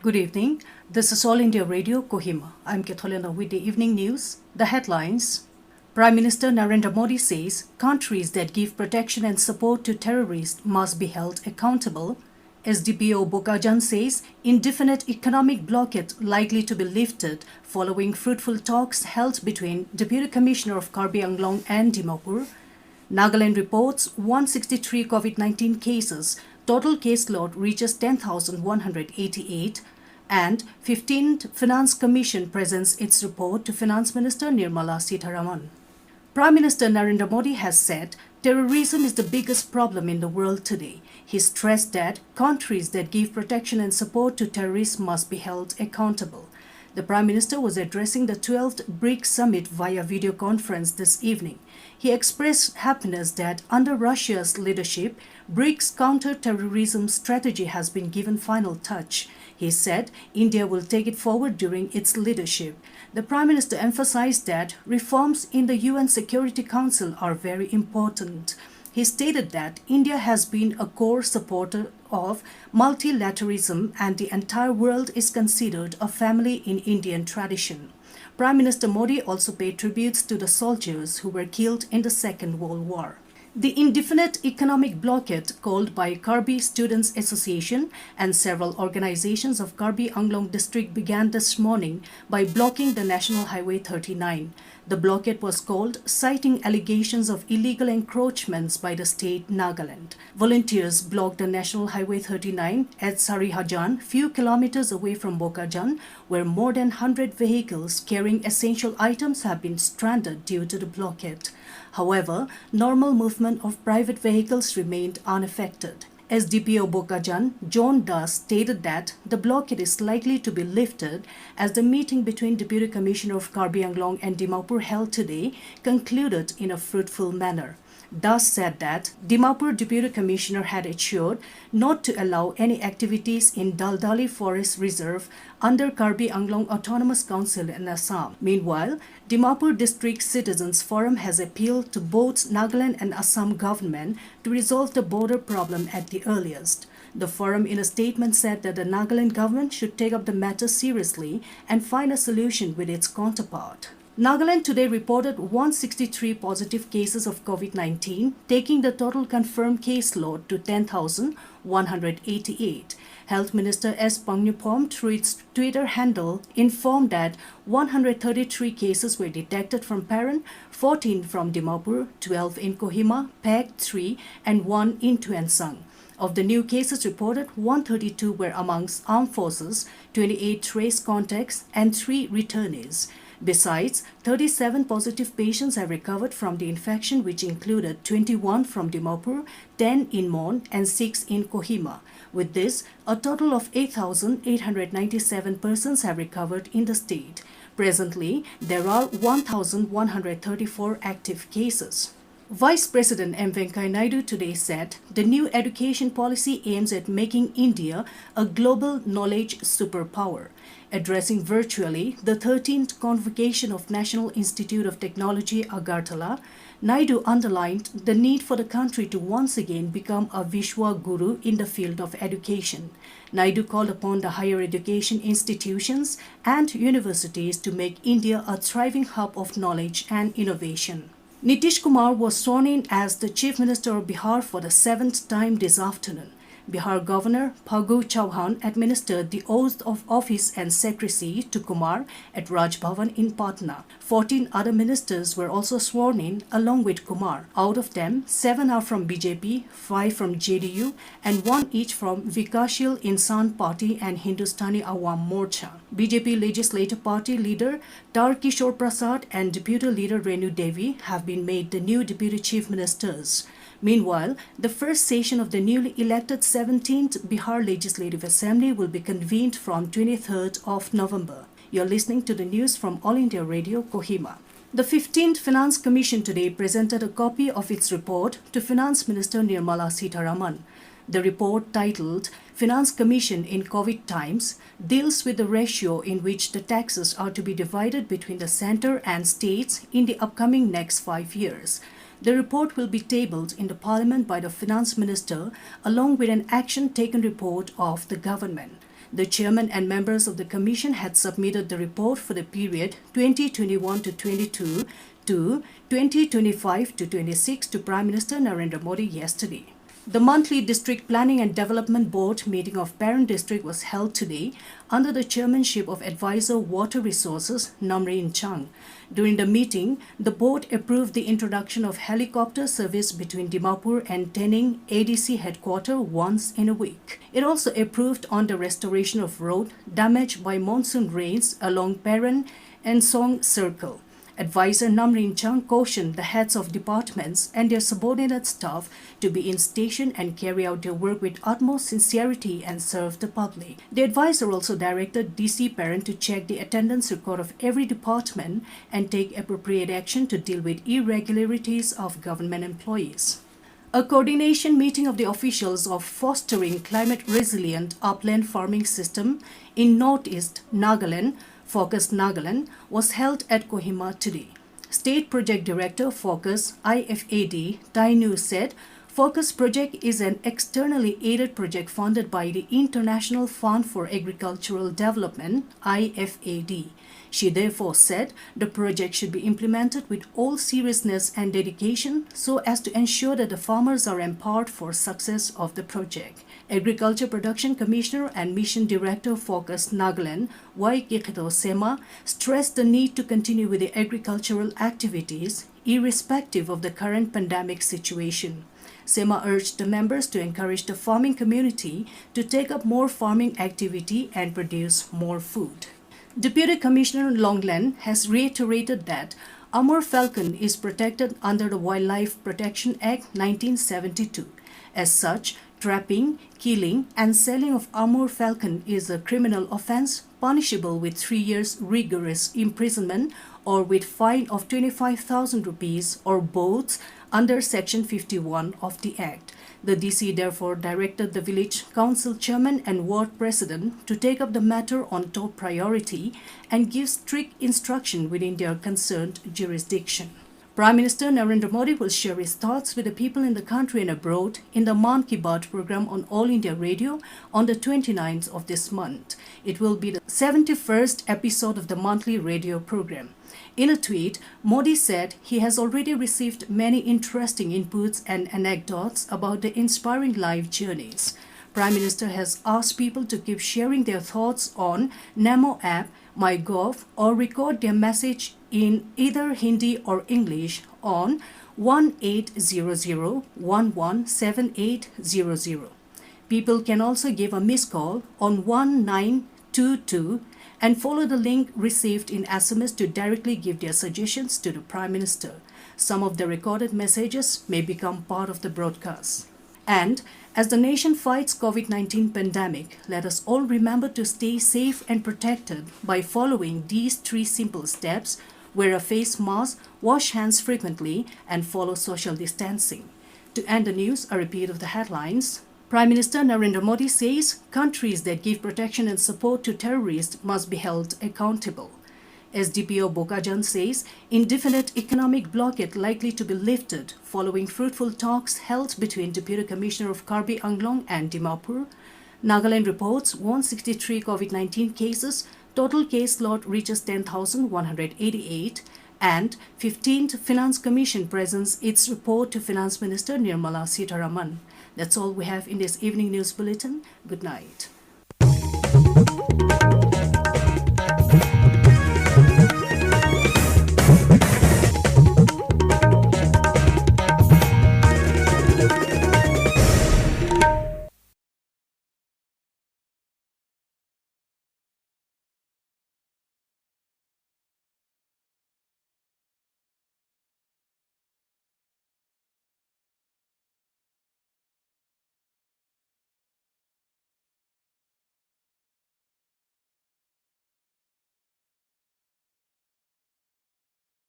Good evening. This is All India Radio, Kohima. I'm Ketholena with the evening news. The headlines. Prime Minister Narendra Modi says countries that give protection and support to terrorists must be held accountable. SDPO Bokajan says indefinite economic blockade likely to be lifted following fruitful talks held between Deputy Commissioner of Karbi, Anglong and Dimapur. Nagaland reports 163 COVID-19 cases. Total caseload reaches 10,188. And 15th Finance Commission presents its report to Finance Minister Nirmala Sitharaman. Prime Minister Narendra Modi has said terrorism is the biggest problem in the world today. He stressed that countries that give protection and support to terrorists must be held accountable. The Prime Minister was addressing the 12th BRICS summit via video conference this evening. He expressed happiness that under Russia's leadership, BRICS counter-terrorism strategy has been given final touch. He said India will take it forward during its leadership. The Prime Minister emphasized that reforms in the UN Security Council are very important. He stated that India has been a core supporter of multilateralism and the entire world is considered a family in Indian tradition. Prime Minister Modi also paid tributes to the soldiers who were killed in the Second World War. The indefinite economic blockade called by Karbi Students Association and several organizations of Karbi Anglong district began this morning by blocking the National Highway 39. The blockade was called citing allegations of illegal encroachments by the state Nagaland. Volunteers blocked the National Highway 39 at Sarihajan, few kilometers away from Bokajan, where more than 100 vehicles carrying essential items have been stranded due to the blockade. However, normal movement of private vehicles remained unaffected. SDPO Bokajan, John Das, stated that the blockade is likely to be lifted as the meeting between Deputy Commissioner of Karbi Anglong and Dimapur held today concluded in a fruitful manner. Das said that Dimapur Deputy Commissioner had assured not to allow any activities in Daldali Forest Reserve under Karbi Anglong Autonomous Council in Assam. Meanwhile, Dimapur District Citizens Forum has appealed to both Nagaland and Assam government to resolve the border problem at the earliest. The forum in a statement said that the Nagaland government should take up the matter seriously and find a solution with its counterpart. Nagaland today reported 163 positive cases of COVID-19, taking the total confirmed caseload to 10,188. Health Minister S. Pangnupom, through its Twitter handle, informed that 133 cases were detected from Paran, 14 from Dimapur, 12 in Kohima, Peg 3, and 1 in Tuensang. Of the new cases reported, 132 were amongst armed forces, 28 trace contacts, and 3 returnees. Besides, 37 positive patients have recovered from the infection, which included 21 from Dimapur, 10 in Mon, and 6 in Kohima. With this, a total of 8,897 persons have recovered in the state. Presently, there are 1,134 active cases. Vice President M. Venkaiah Naidu today said the new education policy aims at making India a global knowledge superpower. Addressing virtually the 13th convocation of National Institute of Technology, Agartala, Naidu underlined the need for the country to once again become a Vishwa Guru in the field of education. Naidu called upon the higher education institutions and universities to make India a thriving hub of knowledge and innovation. Nitish Kumar was sworn in as the Chief Minister of Bihar for the 7th time this afternoon. Bihar Governor Phagu Chauhan administered the oath of office and secrecy to Kumar at Raj Bhavan in Patna. 14 other ministers were also sworn in along with Kumar. Out of them, 7 are from BJP, 5 from JDU, and 1 each from Vikashshil Insan Party and Hindustani Awam Morcha. BJP Legislative Party leader Tar Kishore Prasad and Deputy Leader Renu Devi have been made the new Deputy Chief Ministers. Meanwhile, the first session of the newly elected 17th Bihar Legislative Assembly will be convened from 23rd of November. You're listening to the news from All India Radio, Kohima. The 15th Finance Commission today presented a copy of its report to Finance Minister Nirmala Sitharaman. The report, titled Finance Commission in COVID Times, deals with the ratio in which the taxes are to be divided between the centre and states in the upcoming next 5 years. The report will be tabled in the Parliament by the Finance Minister along with an action taken report of the government. The chairman and members of the commission had submitted the report for the period 2021 to 22 to 2025 to 26 to Prime Minister Narendra Modi yesterday. The monthly District Planning and Development Board meeting of Parent District was held today under the chairmanship of Advisor Water Resources Namrin Chang. During the meeting, the board approved the introduction of helicopter service between Dimapur and Tening ADC headquarters once in a week. It also approved on the restoration of road damaged by monsoon rains along Paran and Song Circle. Advisor Namrin Chang cautioned the heads of departments and their subordinate staff to be in station and carry out their work with utmost sincerity and serve the public. The advisor also directed DC Parent to check the attendance record of every department and take appropriate action to deal with irregularities of government employees. A coordination meeting of the officials of fostering climate-resilient upland farming system in northeast Nagaland, Focus Nagaland, was held at Kohima today. State Project Director Focus IFAD Tainu said Focus project is an externally aided project funded by the International Fund for Agricultural Development IFAD. She therefore said the project should be implemented with all seriousness and dedication so as to ensure that the farmers are empowered for success of the project. Agriculture Production Commissioner and Mission Director Focus Nagaland, Y. Kikito Sema, stressed the need to continue with the agricultural activities irrespective of the current pandemic situation. Sema urged the members to encourage the farming community to take up more farming activity and produce more food. Deputy Commissioner Longland has reiterated that Amur falcon is protected under the Wildlife Protection Act 1972. As such, trapping, killing, and selling of Amur falcon is a criminal offence punishable with 3 years rigorous imprisonment or with fine of 25,000 rupees or both under Section 51 of the Act. The DC therefore directed the village council chairman and ward president to take up the matter on top priority and give strict instruction within their concerned jurisdiction. Prime Minister Narendra Modi will share his thoughts with the people in the country and abroad in the Man Ki Baat program on All India Radio on the 29th of this month. It will be the 71st episode of the monthly radio program. In a tweet, Modi said he has already received many interesting inputs and anecdotes about the inspiring life journeys. Prime Minister has asked people to keep sharing their thoughts on Namo app, MyGov, or record their message in either Hindi or English on 1800117800. People can also give a missed call on 1922 and follow the link received in SMS to directly give their suggestions to the Prime Minister. Some of the recorded messages may become part of the broadcast. And as the nation fights COVID-19 pandemic, let us all remember to stay safe and protected by following these 3 simple steps: wear a face mask, wash hands frequently, and follow social distancing. To end the news, a repeat of the headlines. Prime Minister Narendra Modi says countries that give protection and support to terrorists must be held accountable. SDPO Bokajan says indefinite economic blockade likely to be lifted following fruitful talks held between Deputy Commissioner of Karbi, Anglong and Dimapur. Nagaland reports 163 COVID-19 cases. Total caseload reaches 10,188. And 15th Finance Commission presents its report to Finance Minister Nirmala Sitharaman. That's all we have in this evening news bulletin. Good night.